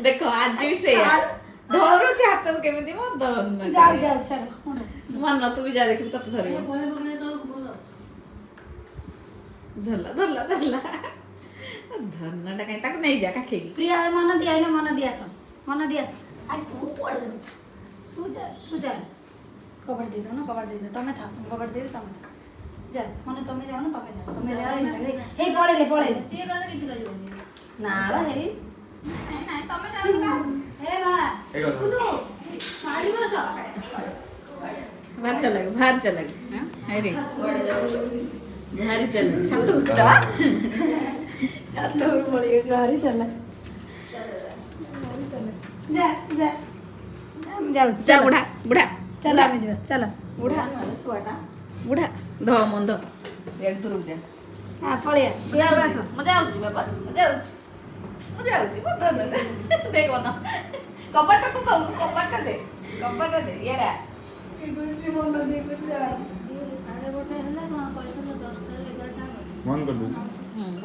ଦେଖ ଆଜି ବି ସେଇଆ ଧରୁଛି ହାତକୁ କେମିତି ମୋ ଧରୁନି ଯାଉ ଯାଉ ଚାଲ ମନ ତୁ ବି ଯା ଦେଖିବୁ ତତେ ଧରିବ ଧରଲା ଧରଲା ଧରଲା ଧରନାଟା କାଇଁ ତାକୁ ନେଇଯା କାଖେଇକି ପ୍ରିୟା ମନ ଦିଆ ଆଇଲେ ମନ ଦିଆ ଆସ ଆରେ ତୁ କୁଆଡେ ଯାଉଛୁ ତୁ ଚାଲ କବାଟ ଦେଇଦଉ ନା କବାଟ ଦେଇଦଉ ତମେ ଥାଅ କବାଟ ଦେଇଦେ ତମେ ଥାଅ ଯା ମାନେ ତମେ ଯାଅ ନା ତମେ ଯାଅ ହେଇ ପଳେଇଲେ ସିଏ ଗଲେ କିଛି କରିବନି ନା ବା ହେଇ ନାଇଁ ତମେ ଯାଅ ହେ ମା କୁଲୁ ମାରି ବସ बाहर चला गया हाँ अरे बाहर चला छत उठा छत ऊपर पड़ी गई बाहर चला जा जा हम जाऊ जा बुढ़ा बुढ़ा चल हम जा चल बुढ़ा माने छुआटा बुढ़ा ध मन ध रेड दूर जा हां पळिया मजा आउची मैं बस मजा आउची वो ध देखो ना कपटा तो कपटा दे येरा मन कर दो